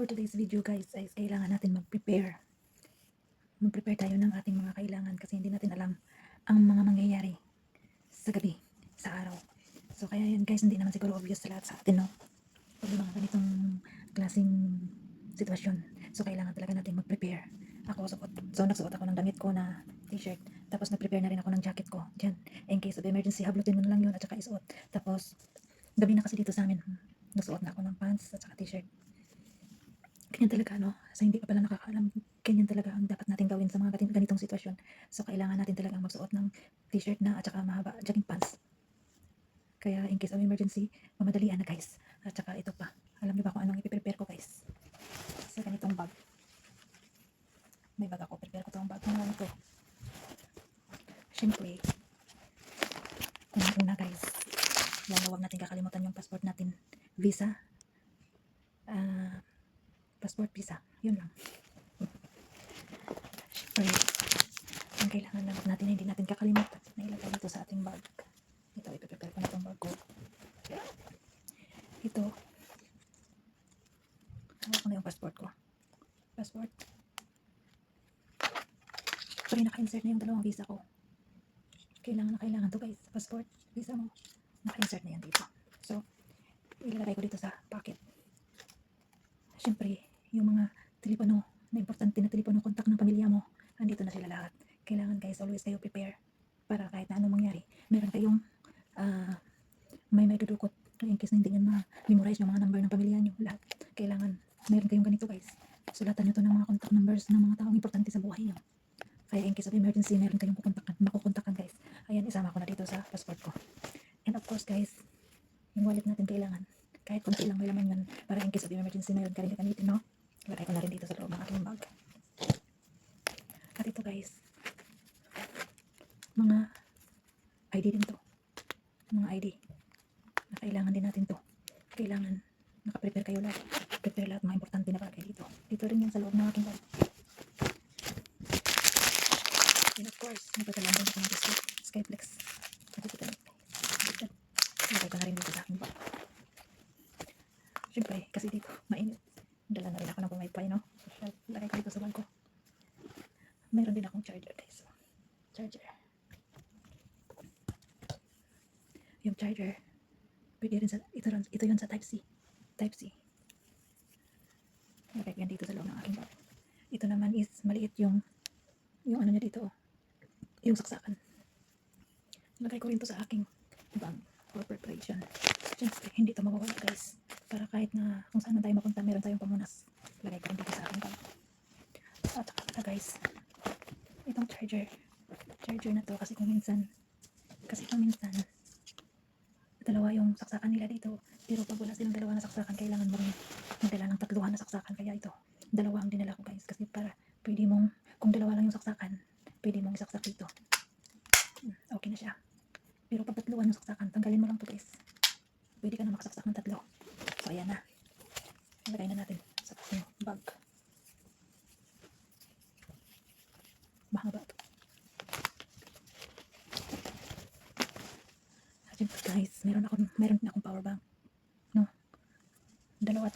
For today's video guys, ay kailangan natin mag-prepare. Mag-prepare tayo ng ating mga kailangan kasi hindi natin alam ang mga mangyayari sa gabi, sa araw. So kaya yan guys, hindi naman siguro obvious sa lahat sa atin, no? Pag may mga ganitong klaseng sitwasyon. So kailangan talaga natin mag-prepare. Nagsuot ako ng damit ko na t-shirt. Tapos nag-prepare na rin ako ng jacket ko. Diyan. In case of emergency, hablutin mo na lang yun at saka isuot. Tapos, gabi na kasi dito sa amin. Nagsuot na ako ng pants at saka t-shirt. Ganyan talaga, no? Sa hindi ka pala nakakaalam, ganyan talaga ang dapat natin gawin sa mga ganitong sitwasyon. So, kailangan natin talagang magsuot ng t-shirt na at saka mahaba jogging pants. Kaya, in case of emergency, mamadalian na guys. At saka ito pa. Alam niyo ba kung anong ipiprepare ko guys? Sa ganitong bag. May bag ako. Prepare ko itong bag. Ano ito? Siyempre, una guys, huwag natin kakalimutan yung passport natin. Visa. Passport, visa. Yun lang. Siyempre, ang kailangan lang natin hindi natin kakalimutan na ilagay dito sa ating bag. Ito, ipiprepare ko na itong bag ko. Ito, hawak ko na yung passport ko. Passport. Pero naka-insert na yung dalawang visa ko. Kailangan to guys. Passport, visa mo. Naka-insert na yan dito. So, ilalagay ko dito sa pocket. Siyempre, yung mga telepono na importante na telepono, kontak ng pamilya mo, andito na sila lahat. Kailangan guys, always kayo prepare para kahit na anong mangyari, meron kayong may dudukot in case na hindi nyo ma-memorize yung mga number ng pamilya nyo. Lahat. Kailangan, meron kayong ganito guys. Sulatan nyo to ng mga contact numbers ng mga taong importante sa buhay nyo. Kaya in case of emergency, meron kayong makukontakan guys. Ayan, isama ko na dito sa passport ko. And of course guys, yung wallet natin kailangan. Kahit konti lang may laman yun, para in case of emergency, meron ka rin gamitin, no? Lagay ko na rin dito sa loob ng aking bag. At ito guys, mga ID din to. Mga ID. Na kailangan din natin to. Kailangan nakaprepare kayo lahat. Prepare lahat mga importante na bagay dito. Dito rin yan sa loob ng aking bag. And of course, nagpatalaan din ako ng Skyflex. Lagay ko na rin dito sa aking bag. Siyempre, kasi dito, mainit. Dala na rin ako ng wifi, no? Lagay ko dito sa bag ko. Mayroon din akong charger, guys. Charger. Yung charger, pwede rin sa, ito yun sa Type-C. Type-C. Lagay ko yan dito sa loob ng aking bag. Ito naman is, maliit yung ano niya dito, yung saksakan. Lagay ko rin to sa aking bag for preparation. Siyempre, hindi ito mawawala, guys. Para kahit na kung saan na tayo mapunta, meron tayong pamunas. Lagay ko rin dito sa aking bag. At saka guys, itong charger na to kasi kung minsan dalawa yung saksakan nila dito, pero pag wala silang dalawa na saksakan, kailangan mo rin magdala ng tatluhan na saksakan. Kaya ito, dalawa ang dinala ko guys, kasi para pwede mong, kung dalawa lang yung saksakan, pwede mong isaksak dito, okay na siya. Pero pag tatluhan yung saksakan, tanggalin mo lang to guys, pwede ka na makasaksak ng tatlo. So ayan na, ilagay na natin sa ating bag. Mahaba to. Siyempre guys, meron din akong power bank, no? Dalawa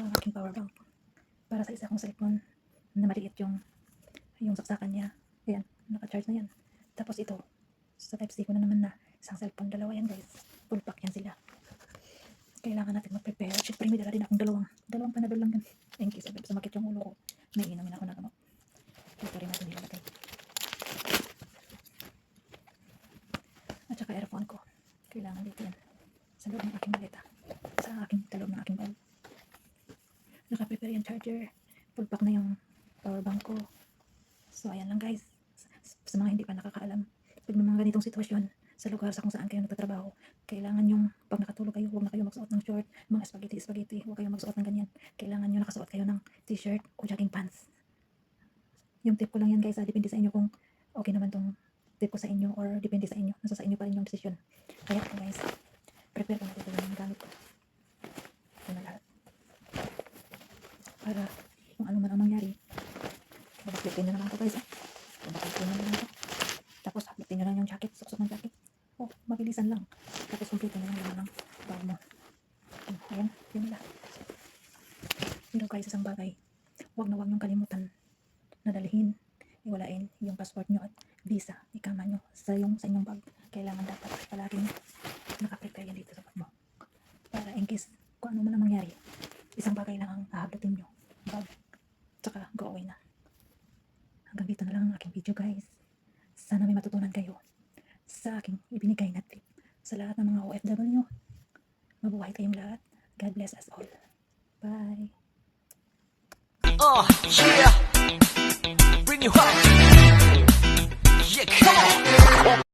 ang aking power bank. Para sa isa kong cellphone na maliit yung saksakan niya. Ayan, naka-charge na yan. Tapos ito, sa Type-C ko na naman na isang cellphone. Dalawa yan guys. Full pack yan sila. Kailangan natin mag-prepare. Siyempre may dala din akong dalawang panadol lang yan. In case of sumakit yung ulo ko, may inumin ako na gamot. Ito rin natin nilalagay. At saka earphone ko. Kailangan dito yan. Sa loob ng aking maleta. Sa loob ng aking bag. Naka-prepare yung charger. Full pack na yung power bank ko. So ayan lang guys. Sa mga hindi pa nakakaalam, pag may mga ganitong sitwasyon sa lugar sa kung saan kayo nagtatrabaho, kailangan yung pag nakatulog kayo, huwag na kayo magsuot ng short, mga spaghetti, huwag kayo magsuot ng ganyan. Kailangan nyo nakasuot kayo ng t-shirt o jogging pants. Yung tip ko lang yan guys, depende sa inyo kung okay naman tong tip ko sa inyo or depende sa inyo. Nasa sa inyo pa rin yung desisyon. Kaya ako guys, prepare ko na dito yung gamit ko. Ito na lahat. Para kung ano man ang mangyari, babaklitin nyo naman ito guys. Babaklitin nyo naman ito. Tapos haplitin nyo lang yung jacket, suksok ng jacket. Oh, mabilisan lang. Tapos kumplitin nyo lang ng bag mo. Ayan, yun na lahat. kayo sa isang bagay, huwag na huwag niyong kalimutan na dalhin, iwalain yung passport nyo at visa, ikama nyo sa inyong bag. Kailangan dapat palaging naka-prepare yan dito sa bag mo. Para in case kung ano man ang mangyari, isang bagay lang ang hahablutin nyo, bag, tsaka go away na. Hanggang dito na lang ang aking video guys. Sana may matutunan kayo sa aking ibinigay na tip. Sa lahat ng mga OFW, mabuhay kayong lahat. God bless us all. Bye. Yeah. Bring you home. Yeah, come on.